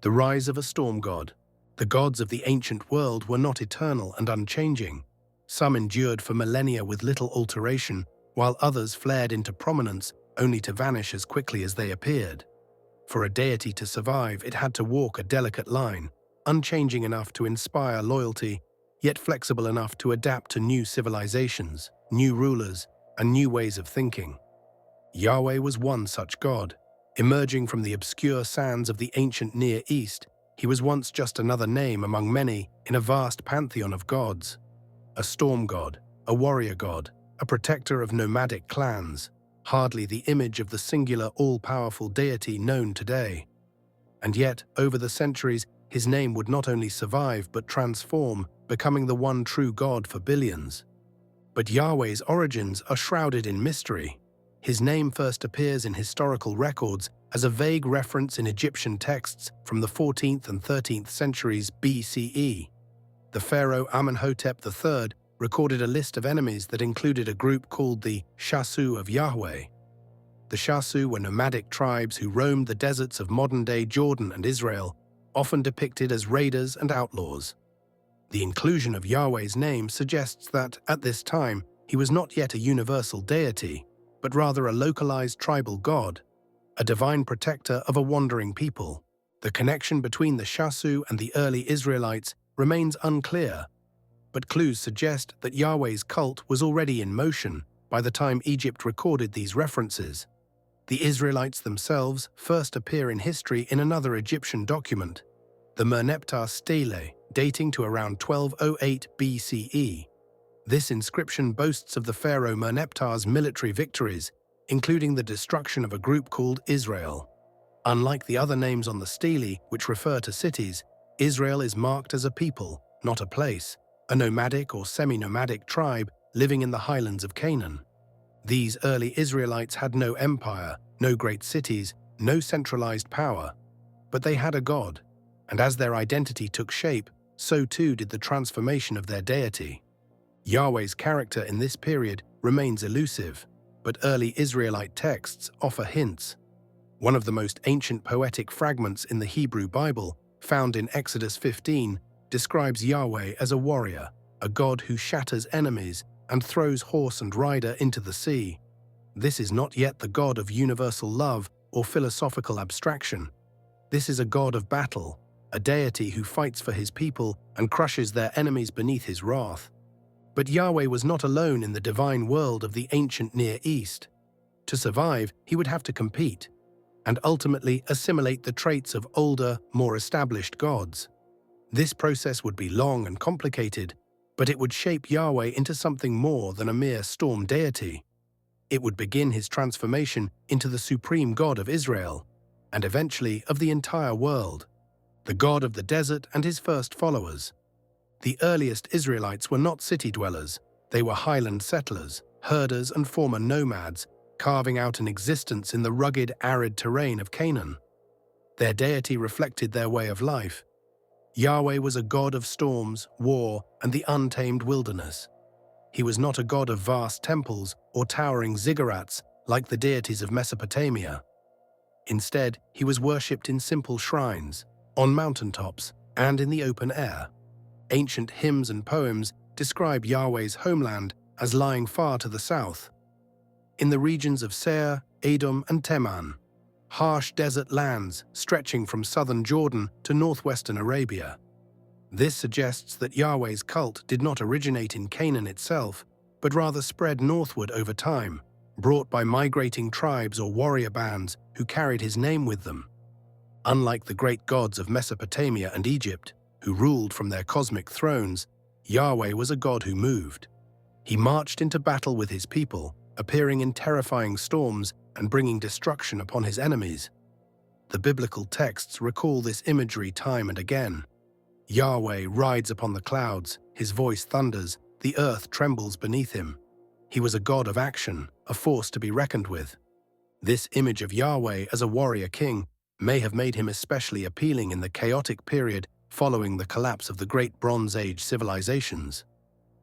The rise of a storm god. The gods of the ancient world were not eternal and unchanging. Some endured for millennia with little alteration, while others flared into prominence only to vanish as quickly as they appeared. For a deity to survive, it had to walk a delicate line, unchanging enough to inspire loyalty, yet flexible enough to adapt to new civilizations, new rulers, and new ways of thinking. Yahweh was one such god. Emerging from the obscure sands of the ancient Near East, he was once just another name among many in a vast pantheon of gods. A storm god, a warrior god, a protector of nomadic clans, hardly the image of the singular all-powerful deity known today. And yet, over the centuries, his name would not only survive but transform, becoming the one true God for billions. But Yahweh's origins are shrouded in mystery. His name first appears in historical records as a vague reference in Egyptian texts from the 14th and 13th centuries BCE. The pharaoh Amenhotep III recorded a list of enemies that included a group called the Shasu of Yahweh. The Shasu were nomadic tribes who roamed the deserts of modern-day Jordan and Israel, often depicted as raiders and outlaws. The inclusion of Yahweh's name suggests that, at this time, he was not yet a universal deity, but rather a localized tribal god, a divine protector of a wandering people. The connection between the Shasu and the early Israelites remains unclear, but clues suggest that Yahweh's cult was already in motion by the time Egypt recorded these references. The Israelites themselves first appear in history in another Egyptian document, the Merneptah Stele, dating to around 1208 BCE. This inscription boasts of the pharaoh Merneptah's military victories, including the destruction of a group called Israel. Unlike the other names on the stele, which refer to cities, Israel is marked as a people, not a place, a nomadic or semi-nomadic tribe living in the highlands of Canaan. These early Israelites had no empire, no great cities, no centralized power, but they had a god, and as their identity took shape, so too did the transformation of their deity. Yahweh's character in this period remains elusive, but early Israelite texts offer hints. One of the most ancient poetic fragments in the Hebrew Bible, found in Exodus 15, describes Yahweh as a warrior, a god who shatters enemies and throws horse and rider into the sea. This is not yet the God of universal love or philosophical abstraction. This is a God of battle, a deity who fights for his people and crushes their enemies beneath his wrath. But Yahweh was not alone in the divine world of the ancient Near East. To survive, he would have to compete, and ultimately assimilate the traits of older, more established gods. This process would be long and complicated, but it would shape Yahweh into something more than a mere storm deity. It would begin his transformation into the supreme God of Israel, and eventually of the entire world, the God of the desert and his first followers. The earliest Israelites were not city dwellers, they were highland settlers, herders and former nomads, carving out an existence in the rugged, arid terrain of Canaan. Their deity reflected their way of life. Yahweh was a god of storms, war, and the untamed wilderness. He was not a god of vast temples or towering ziggurats like the deities of Mesopotamia. Instead, he was worshipped in simple shrines, on mountaintops, and in the open air. Ancient hymns and poems describe Yahweh's homeland as lying far to the south, in the regions of Seir, Edom, and Teman, harsh desert lands stretching from southern Jordan to northwestern Arabia. This suggests that Yahweh's cult did not originate in Canaan itself, but rather spread northward over time, brought by migrating tribes or warrior bands who carried his name with them. Unlike the great gods of Mesopotamia and Egypt, who ruled from their cosmic thrones, Yahweh was a god who moved. He marched into battle with his people, appearing in terrifying storms and bringing destruction upon his enemies. The biblical texts recall this imagery time and again. Yahweh rides upon the clouds, his voice thunders, the earth trembles beneath him. He was a god of action, a force to be reckoned with. This image of Yahweh as a warrior king may have made him especially appealing in the chaotic period following the collapse of the Great Bronze Age civilizations.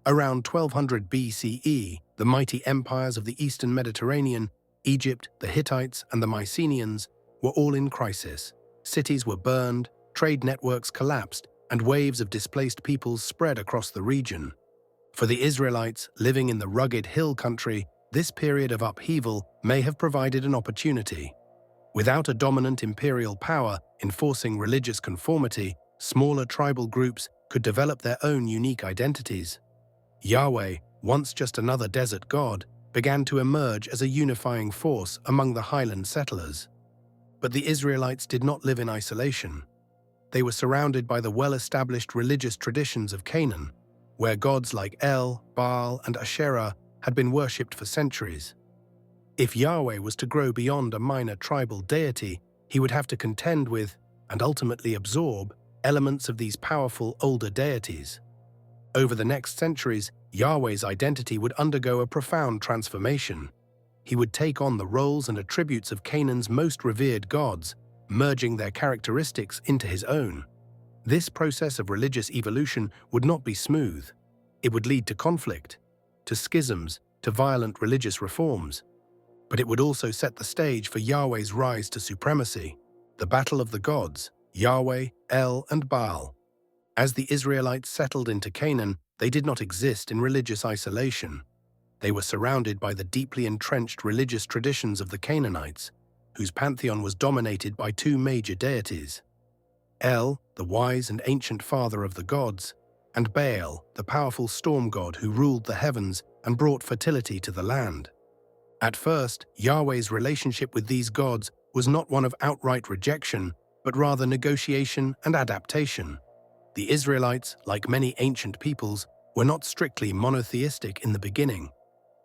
Around 1200 BCE, the mighty empires of the Eastern Mediterranean, Egypt, the Hittites, and the Mycenaeans, were all in crisis. Cities were burned, trade networks collapsed, and waves of displaced peoples spread across the region. For the Israelites living in the rugged hill country, this period of upheaval may have provided an opportunity. Without a dominant imperial power enforcing religious conformity, smaller tribal groups could develop their own unique identities. Yahweh, once just another desert god, began to emerge as a unifying force among the highland settlers. But the Israelites did not live in isolation. They were surrounded by the well-established religious traditions of Canaan, where gods like El, Baal, and Asherah had been worshipped for centuries. If Yahweh was to grow beyond a minor tribal deity, he would have to contend with, and ultimately absorb, elements of these powerful older deities. Over the next centuries, Yahweh's identity would undergo a profound transformation. He would take on the roles and attributes of Canaan's most revered gods, merging their characteristics into his own. This process of religious evolution would not be smooth. It would lead to conflict, to schisms, to violent religious reforms. But it would also set the stage for Yahweh's rise to supremacy, the battle of the gods, Yahweh, El, and Baal. As the Israelites settled into Canaan, they did not exist in religious isolation. They were surrounded by the deeply entrenched religious traditions of the Canaanites, whose pantheon was dominated by two major deities: El, the wise and ancient father of the gods, and Baal, the powerful storm god who ruled the heavens and brought fertility to the land. At first, Yahweh's relationship with these gods was not one of outright rejection, but rather negotiation and adaptation. The Israelites, like many ancient peoples, were not strictly monotheistic in the beginning.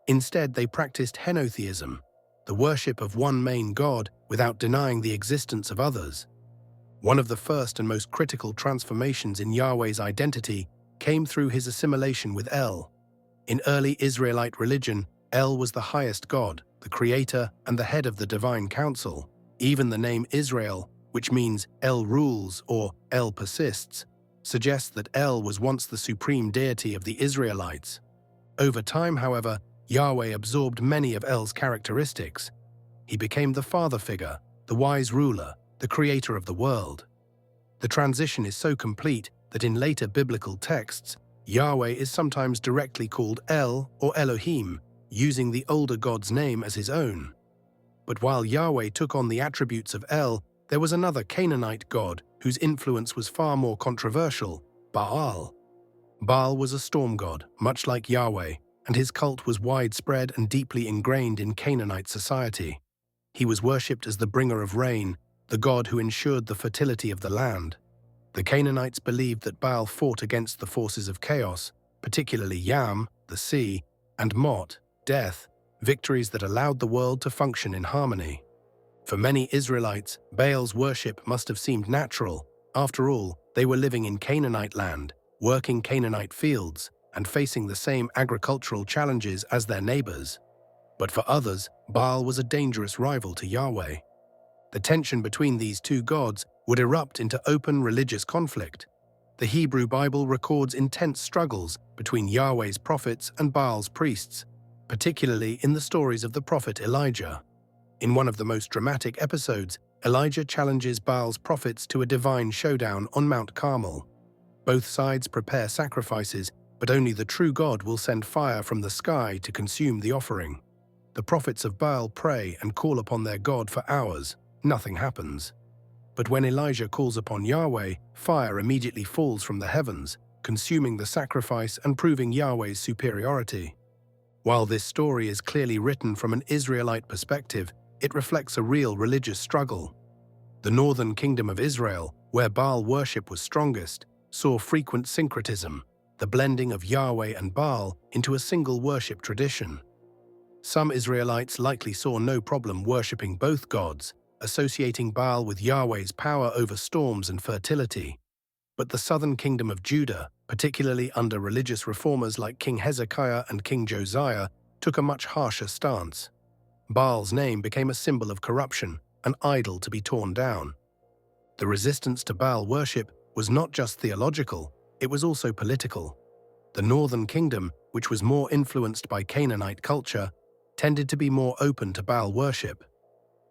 Instead, they practiced henotheism, the worship of one main god without denying the existence of others. One of the first and most critical transformations in Yahweh's identity came through his assimilation with El. In early Israelite religion, El was the highest god, the creator and the head of the divine council. Even the name Israel, which means El rules or El persists, suggests that El was once the supreme deity of the Israelites. Over time, however, Yahweh absorbed many of El's characteristics. He became the father figure, the wise ruler, the creator of the world. The transition is so complete that in later biblical texts, Yahweh is sometimes directly called El or Elohim, using the older god's name as his own. But while Yahweh took on the attributes of El, there was another Canaanite god whose influence was far more controversial: Baal. Baal was a storm god, much like Yahweh, and his cult was widespread and deeply ingrained in Canaanite society. He was worshipped as the bringer of rain, the god who ensured the fertility of the land. The Canaanites believed that Baal fought against the forces of chaos, particularly Yam, the sea, and Mot, death, victories that allowed the world to function in harmony. For many Israelites, Baal's worship must have seemed natural. After all, they were living in Canaanite land, working Canaanite fields, and facing the same agricultural challenges as their neighbors. But for others, Baal was a dangerous rival to Yahweh. The tension between these two gods would erupt into open religious conflict. The Hebrew Bible records intense struggles between Yahweh's prophets and Baal's priests, particularly in the stories of the prophet Elijah. In one of the most dramatic episodes, Elijah challenges Baal's prophets to a divine showdown on Mount Carmel. Both sides prepare sacrifices, but only the true God will send fire from the sky to consume the offering. The prophets of Baal pray and call upon their God for hours. Nothing happens. But when Elijah calls upon Yahweh, fire immediately falls from the heavens, consuming the sacrifice and proving Yahweh's superiority. While this story is clearly written from an Israelite perspective, it reflects a real religious struggle. The northern kingdom of Israel, where Baal worship was strongest, saw frequent syncretism, the blending of Yahweh and Baal into a single worship tradition. Some Israelites likely saw no problem worshipping both gods, associating Baal with Yahweh's power over storms and fertility. But the southern kingdom of Judah, particularly under religious reformers like King Hezekiah and King Josiah, took a much harsher stance. Baal's name became a symbol of corruption, an idol to be torn down. The resistance to Baal worship was not just theological, it was also political. The northern kingdom, which was more influenced by Canaanite culture, tended to be more open to Baal worship.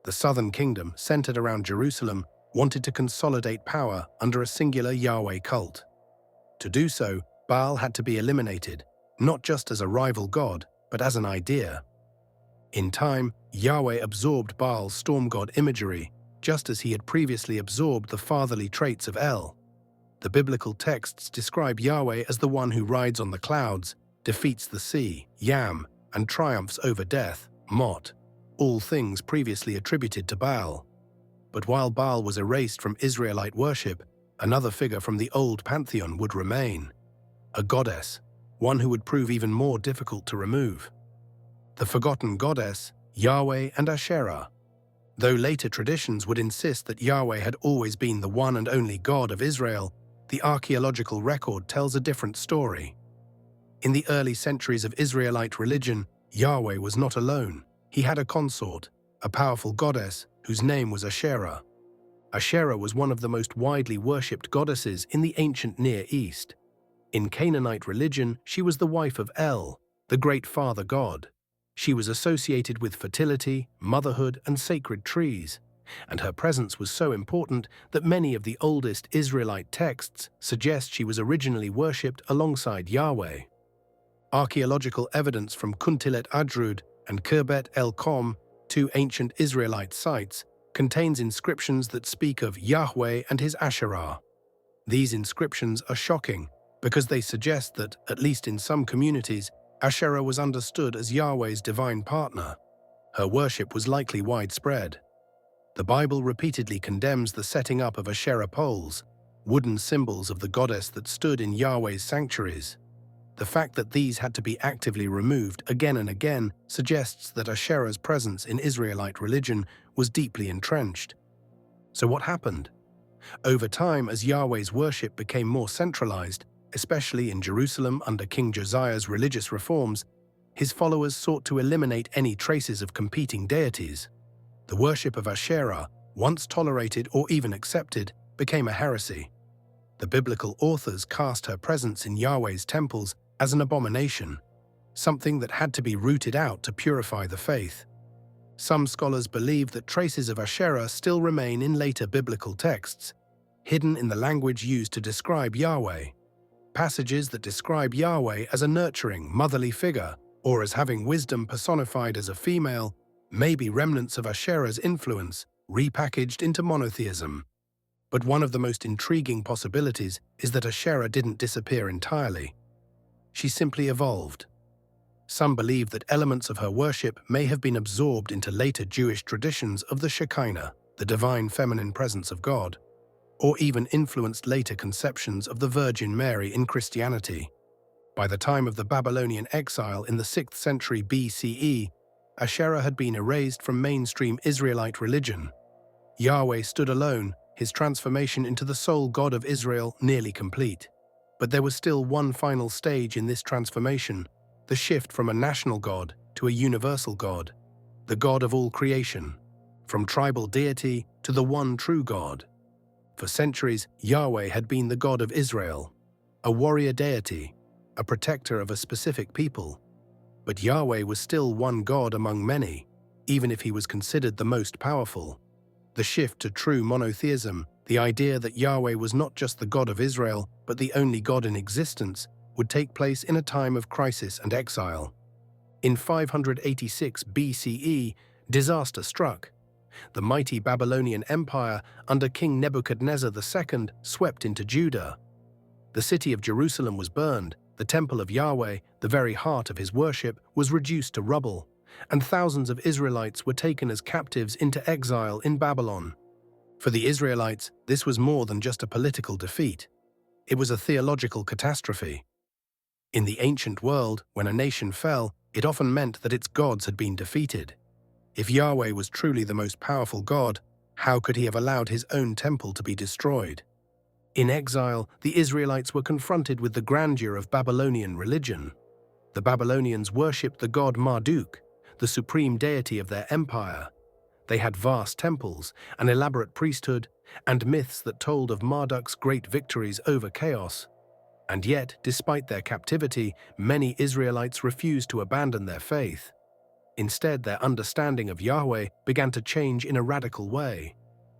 The southern kingdom, centered around Jerusalem, wanted to consolidate power under a singular Yahweh cult. To do so, Baal had to be eliminated, not just as a rival god, but as an idea. In time, Yahweh absorbed Baal's storm god imagery, just as he had previously absorbed the fatherly traits of El. The biblical texts describe Yahweh as the one who rides on the clouds, defeats the sea, Yam, and triumphs over death, Mot, all things previously attributed to Baal. But while Baal was erased from Israelite worship, another figure from the old pantheon would remain. A goddess, one who would prove even more difficult to remove. The forgotten goddess, Yahweh and Asherah. Though later traditions would insist that Yahweh had always been the one and only God of Israel, the archaeological record tells a different story. In the early centuries of Israelite religion, Yahweh was not alone. He had a consort, a powerful goddess whose name was Asherah. Asherah was one of the most widely worshipped goddesses in the ancient Near East. In Canaanite religion, she was the wife of El, the great father god. She was associated with fertility, motherhood, and sacred trees, and her presence was so important that many of the oldest Israelite texts suggest she was originally worshipped alongside Yahweh. Archaeological evidence from Kuntilet Adrud and Khirbet el-Kom, two ancient Israelite sites, contains inscriptions that speak of Yahweh and his Asherah. These inscriptions are shocking because they suggest that, at least in some communities, Asherah was understood as Yahweh's divine partner. Her worship was likely widespread. The Bible repeatedly condemns the setting up of Asherah poles, wooden symbols of the goddess that stood in Yahweh's sanctuaries. The fact that these had to be actively removed again and again suggests that Asherah's presence in Israelite religion was deeply entrenched. So what happened? Over time, as Yahweh's worship became more centralized, especially in Jerusalem under King Josiah's religious reforms, his followers sought to eliminate any traces of competing deities. The worship of Asherah, once tolerated or even accepted, became a heresy. The biblical authors cast her presence in Yahweh's temples as an abomination, something that had to be rooted out to purify the faith. Some scholars believe that traces of Asherah still remain in later biblical texts, hidden in the language used to describe Yahweh. Passages that describe Yahweh as a nurturing, motherly figure, or as having wisdom personified as a female, may be remnants of Asherah's influence, repackaged into monotheism. But one of the most intriguing possibilities is that Asherah didn't disappear entirely. She simply evolved. Some believe that elements of her worship may have been absorbed into later Jewish traditions of the Shekinah, the divine feminine presence of God, or even influenced later conceptions of the Virgin Mary in Christianity. By the time of the Babylonian exile in the 6th century BCE, Asherah had been erased from mainstream Israelite religion. Yahweh stood alone, his transformation into the sole God of Israel nearly complete. But there was still one final stage in this transformation, the shift from a national God to a universal God, the God of all creation, from tribal deity to the one true God. For centuries, Yahweh had been the God of Israel, a warrior deity, a protector of a specific people. But Yahweh was still one God among many, even if he was considered the most powerful. The shift to true monotheism, the idea that Yahweh was not just the God of Israel, but the only God in existence, would take place in a time of crisis and exile. In 586 BCE, disaster struck. The mighty Babylonian Empire under King Nebuchadnezzar II swept into Judah. The city of Jerusalem was burned, the temple of Yahweh, the very heart of his worship, was reduced to rubble, and thousands of Israelites were taken as captives into exile in Babylon. For the Israelites, this was more than just a political defeat. It was a theological catastrophe. In the ancient world, when a nation fell, it often meant that its gods had been defeated. If Yahweh was truly the most powerful God, how could he have allowed his own temple to be destroyed? In exile, the Israelites were confronted with the grandeur of Babylonian religion. The Babylonians worshipped the god Marduk, the supreme deity of their empire. They had vast temples, an elaborate priesthood, and myths that told of Marduk's great victories over chaos. And yet, despite their captivity, many Israelites refused to abandon their faith. Instead, their understanding of Yahweh began to change in a radical way.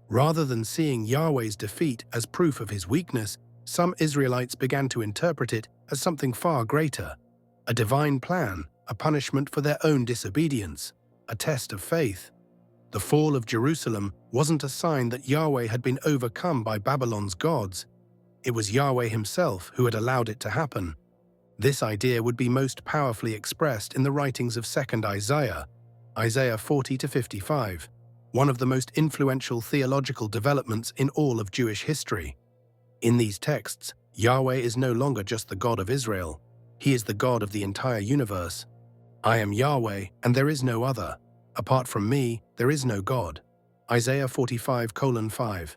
Rather than seeing Yahweh's defeat as proof of his weakness, some Israelites began to interpret it as something far greater, a divine plan, a punishment for their own disobedience, a test of faith. The fall of Jerusalem wasn't a sign that Yahweh had been overcome by Babylon's gods. It was Yahweh himself who had allowed it to happen. This idea would be most powerfully expressed in the writings of 2nd Isaiah, Isaiah 40-55, one of the most influential theological developments in all of Jewish history. In these texts, Yahweh is no longer just the God of Israel. He is the God of the entire universe. I am Yahweh, and there is no other. Apart from me, there is no God. Isaiah 45:5.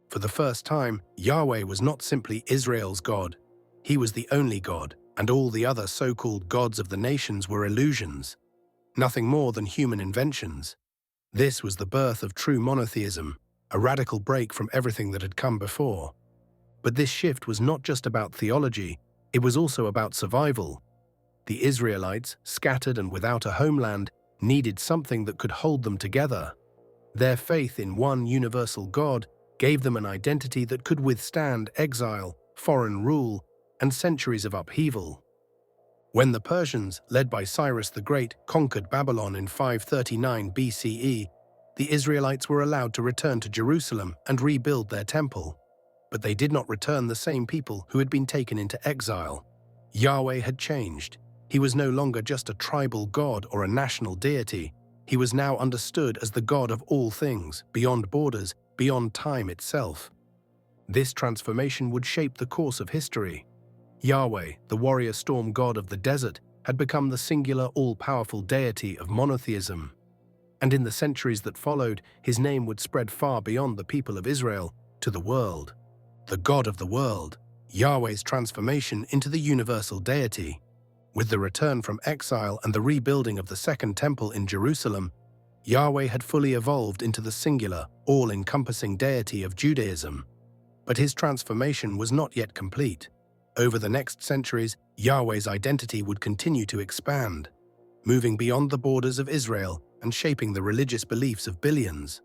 For the first time, Yahweh was not simply Israel's God. He was the only God, and all the other so-called gods of the nations were illusions, nothing more than human inventions. This was the birth of true monotheism, a radical break from everything that had come before. But this shift was not just about theology, it was also about survival. The Israelites, scattered and without a homeland, needed something that could hold them together. Their faith in one universal God gave them an identity that could withstand exile, foreign rule, and centuries of upheaval. When the Persians, led by Cyrus the Great, conquered Babylon in 539 BCE, the Israelites were allowed to return to Jerusalem and rebuild their temple. But they did not return the same people who had been taken into exile. Yahweh had changed. He was no longer just a tribal god or a national deity. He was now understood as the God of all things, beyond borders, beyond time itself. This transformation would shape the course of history. Yahweh, the warrior storm god of the desert, had become the singular all-powerful deity of monotheism. And in the centuries that followed, his name would spread far beyond the people of Israel to the world. The God of the world, Yahweh's transformation into the universal deity. With the return from exile and the rebuilding of the Second Temple in Jerusalem, Yahweh had fully evolved into the singular, all-encompassing deity of Judaism. But his transformation was not yet complete. Over the next centuries, Yahweh's identity would continue to expand, moving beyond the borders of Israel and shaping the religious beliefs of billions.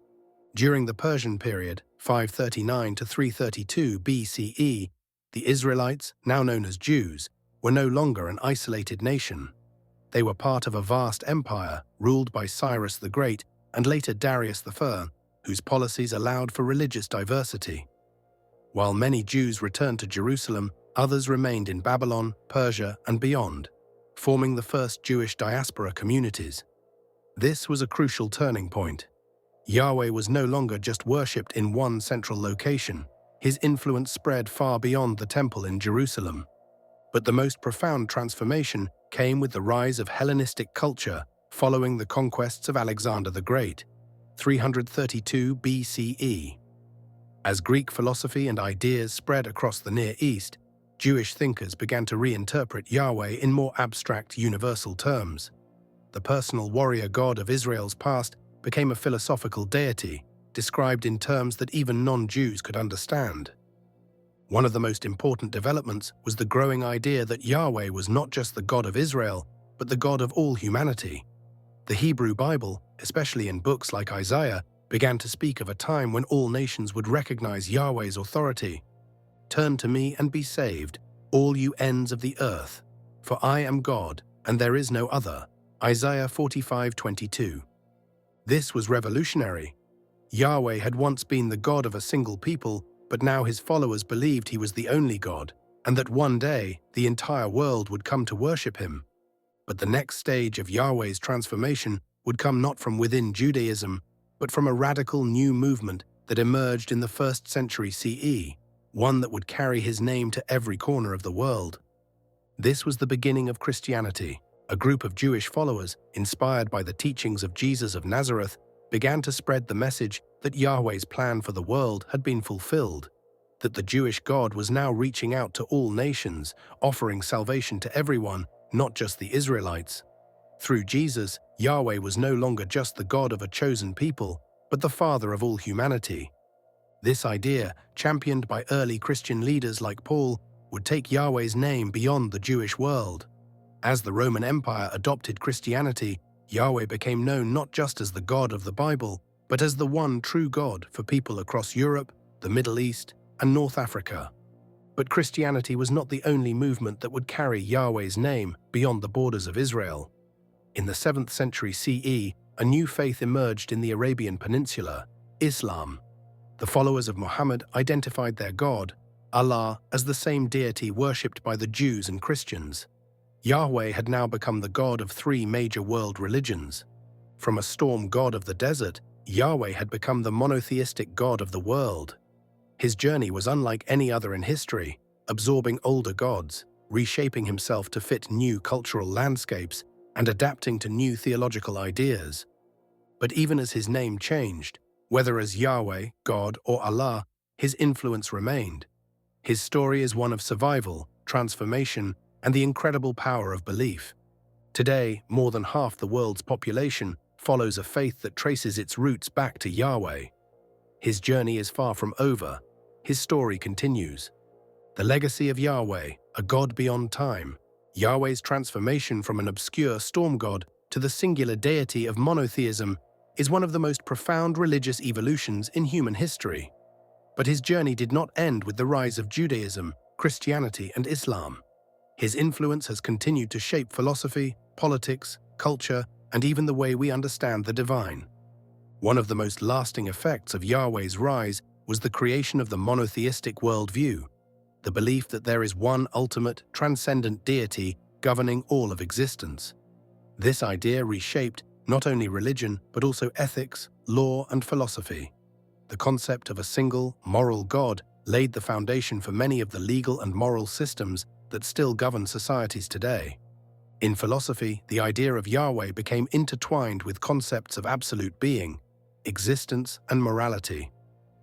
During the Persian period, 539 to 332 BCE, the Israelites, now known as Jews, were no longer an isolated nation. They were part of a vast empire ruled by Cyrus the Great and later Darius I, whose policies allowed for religious diversity. While many Jews returned to Jerusalem, others remained in Babylon, Persia, and beyond, forming the first Jewish diaspora communities. This was a crucial turning point. Yahweh was no longer just worshipped in one central location. His influence spread far beyond the temple in Jerusalem. But the most profound transformation came with the rise of Hellenistic culture following the conquests of Alexander the Great, 332 BCE. As Greek philosophy and ideas spread across the Near East, Jewish thinkers began to reinterpret Yahweh in more abstract, universal terms. The personal warrior god of Israel's past became a philosophical deity, described in terms that even non-Jews could understand. One of the most important developments was the growing idea that Yahweh was not just the God of Israel, but the God of all humanity. The Hebrew Bible, especially in books like Isaiah, began to speak of a time when all nations would recognize Yahweh's authority. "Turn to me and be saved, all you ends of the earth, for I am God, and there is no other." Isaiah 45:22. This was revolutionary. Yahweh had once been the God of a single people, but now his followers believed he was the only God, and that one day the entire world would come to worship him. But the next stage of Yahweh's transformation would come not from within Judaism, but from a radical new movement that emerged in the 1st century CE, one that would carry his name to every corner of the world. This was the beginning of Christianity. A group of Jewish followers, inspired by the teachings of Jesus of Nazareth, began to spread the message that Yahweh's plan for the world had been fulfilled, that the Jewish God was now reaching out to all nations, offering salvation to everyone, not just the Israelites. Through Jesus, Yahweh was no longer just the God of a chosen people, but the Father of all humanity. This idea, championed by early Christian leaders like Paul, would take Yahweh's name beyond the Jewish world. As the Roman Empire adopted Christianity, Yahweh became known not just as the God of the Bible, but as the one true God for people across Europe, the Middle East, and North Africa. But Christianity was not the only movement that would carry Yahweh's name beyond the borders of Israel. In the 7th century CE, a new faith emerged in the Arabian Peninsula, Islam. The followers of Muhammad identified their God, Allah, as the same deity worshipped by the Jews and Christians. Yahweh had now become the God of three major world religions. From a storm god of the desert, Yahweh had become the monotheistic God of the world. His journey was unlike any other in history, absorbing older gods, reshaping himself to fit new cultural landscapes, and adapting to new theological ideas. But even as his name changed, whether as Yahweh, God, or Allah, his influence remained. His story is one of survival, transformation, and the incredible power of belief. Today, more than half the world's population follows a faith that traces its roots back to Yahweh. His journey is far from over. His story continues. The legacy of Yahweh, a God beyond time, Yahweh's transformation from an obscure storm god to the singular deity of monotheism, is one of the most profound religious evolutions in human history. But his journey did not end with the rise of Judaism, Christianity, and Islam. His influence has continued to shape philosophy, politics, culture, and even the way we understand the divine. One of the most lasting effects of Yahweh's rise was the creation of the monotheistic worldview, the belief that there is one ultimate, transcendent deity governing all of existence. This idea reshaped not only religion, but also ethics, law, and philosophy. The concept of a single, moral God laid the foundation for many of the legal and moral systems that still govern societies today. In philosophy, the idea of Yahweh became intertwined with concepts of absolute being, existence, and morality.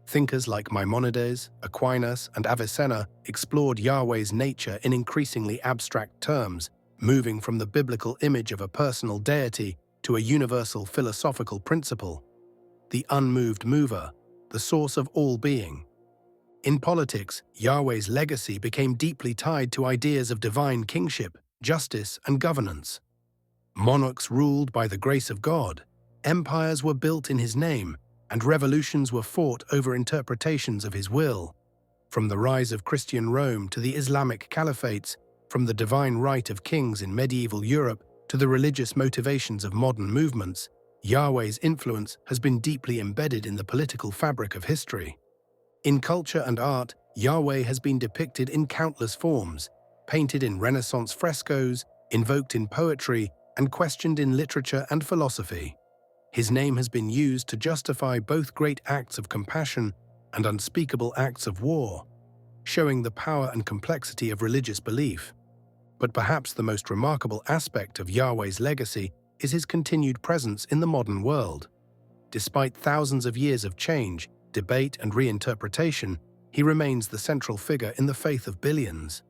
Thinkers like Maimonides, Aquinas, and Avicenna explored Yahweh's nature in increasingly abstract terms, moving from the biblical image of a personal deity to a universal philosophical principle, the unmoved mover, the source of all being. In politics, Yahweh's legacy became deeply tied to ideas of divine kingship, justice, and governance. Monarchs ruled by the grace of God, empires were built in his name, and revolutions were fought over interpretations of his will. From the rise of Christian Rome to the Islamic caliphates, from the divine right of kings in medieval Europe to the religious motivations of modern movements, Yahweh's influence has been deeply embedded in the political fabric of history. In culture and art, Yahweh has been depicted in countless forms, painted in Renaissance frescoes, invoked in poetry, and questioned in literature and philosophy. His name has been used to justify both great acts of compassion and unspeakable acts of war, showing the power and complexity of religious belief. But perhaps the most remarkable aspect of Yahweh's legacy is his continued presence in the modern world. Despite thousands of years of change, debate, and reinterpretation, he remains the central figure in the faith of billions.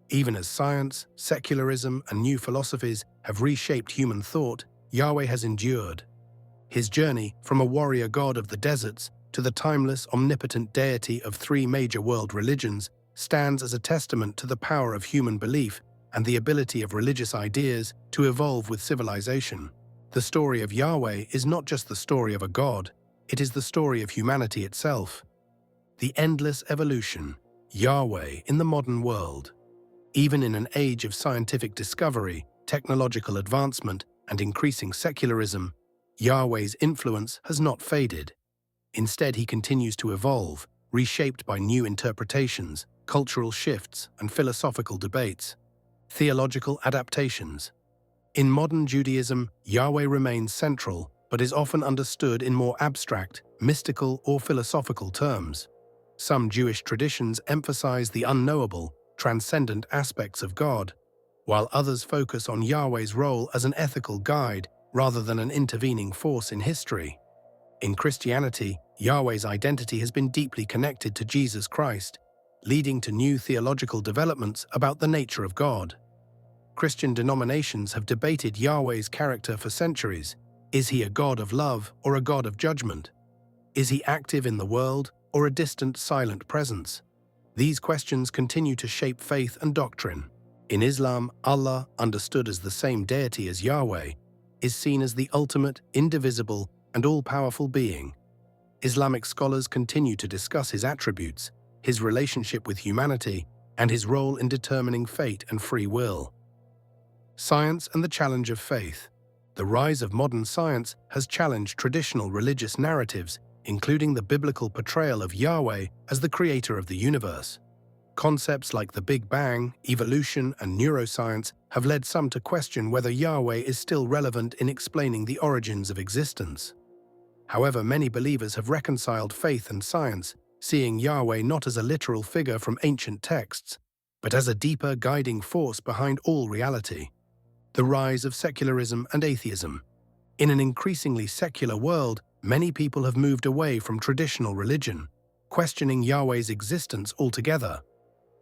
Even as science, secularism, and new philosophies have reshaped human thought, Yahweh has endured. His journey from a warrior god of the deserts to the timeless, omnipotent deity of three major world religions stands as a testament to the power of human belief and the ability of religious ideas to evolve with civilization. The story of Yahweh is not just the story of a god, it is the story of humanity itself. The endless evolution, Yahweh in the modern world. Even in an age of scientific discovery, technological advancement, and increasing secularism, Yahweh's influence has not faded. Instead, he continues to evolve, reshaped by new interpretations, cultural shifts, and philosophical debates. Theological adaptations. In modern Judaism, Yahweh remains central, but is often understood in more abstract, mystical, or philosophical terms. Some Jewish traditions emphasize the unknowable, transcendent aspects of God, while others focus on Yahweh's role as an ethical guide rather than an intervening force in history. In Christianity, Yahweh's identity has been deeply connected to Jesus Christ, leading to new theological developments about the nature of God. Christian denominations have debated Yahweh's character for centuries. Is he a God of love or a God of judgment? Is he active in the world or a distant, silent presence? These questions continue to shape faith and doctrine. In Islam, Allah, understood as the same deity as Yahweh, is seen as the ultimate, indivisible, and all-powerful being, Islamic scholars continue to discuss his attributes, his relationship with humanity, and his role in determining fate and free will. Science and the challenge of faith. The rise of modern science has challenged traditional religious narratives, including the biblical portrayal of Yahweh as the creator of the universe. Concepts like the Big Bang, evolution, and neuroscience have led some to question whether Yahweh is still relevant in explaining the origins of existence. However, many believers have reconciled faith and science, seeing Yahweh not as a literal figure from ancient texts, but as a deeper guiding force behind all reality. The rise of secularism and atheism. In an increasingly secular world, many people have moved away from traditional religion, questioning Yahweh's existence altogether.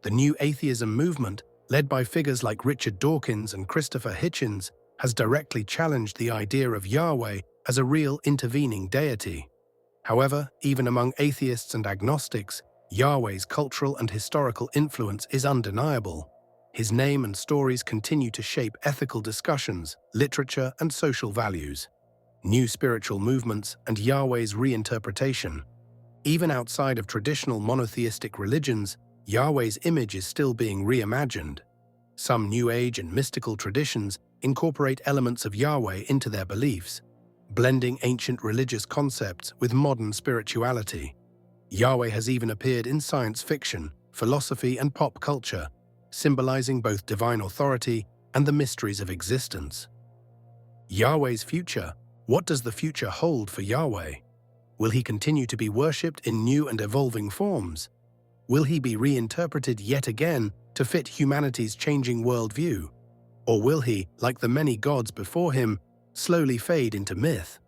The new atheism movement, led by figures like Richard Dawkins and Christopher Hitchens, has directly challenged the idea of Yahweh as a real intervening deity. However, even among atheists and agnostics, Yahweh's cultural and historical influence is undeniable. His name and stories continue to shape ethical discussions, literature, and social values. New spiritual movements and Yahweh's reinterpretation. Even outside of traditional monotheistic religions, Yahweh's image is still being reimagined. Some New Age and mystical traditions incorporate elements of Yahweh into their beliefs, blending ancient religious concepts with modern spirituality. Yahweh has even appeared in science fiction, philosophy, and pop culture, symbolizing both divine authority and the mysteries of existence. Yahweh's future. What does the future hold for Yahweh? Will he continue to be worshipped in new and evolving forms? Will he be reinterpreted yet again to fit humanity's changing worldview? Or will he, like the many gods before him, slowly fade into myth?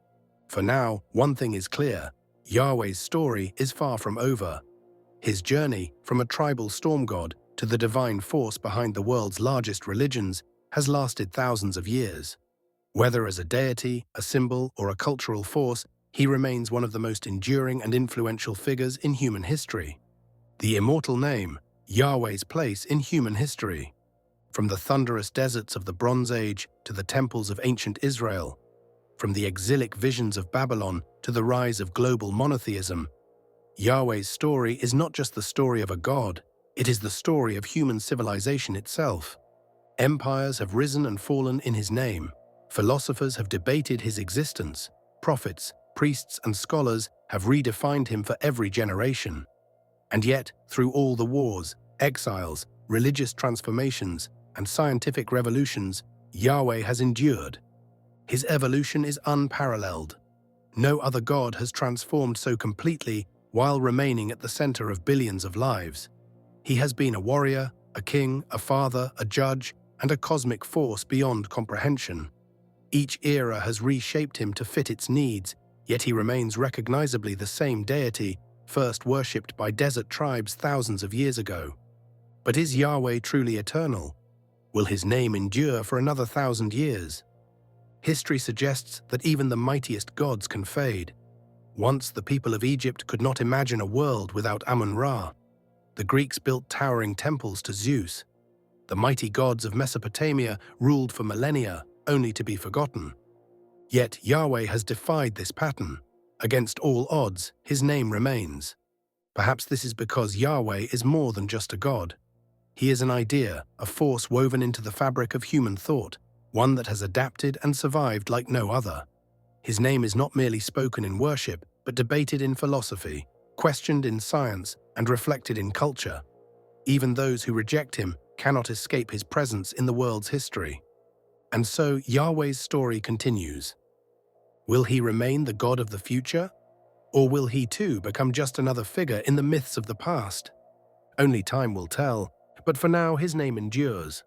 For now, one thing is clear: Yahweh's story is far from over. His journey from a tribal storm god to the divine force behind the world's largest religions has lasted thousands of years. Whether as a deity, a symbol, or a cultural force, he remains one of the most enduring and influential figures in human history. The immortal name, Yahweh's place in human history. From the thunderous deserts of the Bronze Age to the temples of ancient Israel, from the exilic visions of Babylon to the rise of global monotheism, Yahweh's story is not just the story of a god, it is the story of human civilization itself. Empires have risen and fallen in his name. Philosophers have debated his existence. Prophets, priests, and scholars have redefined him for every generation. And yet, through all the wars, exiles, religious transformations, and scientific revolutions, Yahweh has endured. His evolution is unparalleled. No other god has transformed so completely while remaining at the center of billions of lives. He has been a warrior, a king, a father, a judge, and a cosmic force beyond comprehension. Each era has reshaped him to fit its needs, yet he remains recognizably the same deity, first worshipped by desert tribes thousands of years ago. But is Yahweh truly eternal? Will his name endure for another 1,000 years? History suggests that even the mightiest gods can fade. Once the people of Egypt could not imagine a world without Amun-Ra. The Greeks built towering temples to Zeus. The mighty gods of Mesopotamia ruled for millennia, only to be forgotten. Yet Yahweh has defied this pattern. Against all odds, his name remains. Perhaps this is because Yahweh is more than just a god. He is an idea, a force woven into the fabric of human thought, one that has adapted and survived like no other. His name is not merely spoken in worship, but debated in philosophy, questioned in science, and reflected in culture. Even those who reject him cannot escape his presence in the world's history. And so Yahweh's story continues. Will he remain the God of the future? Or will he too become just another figure in the myths of the past? Only time will tell, but for now his name endures.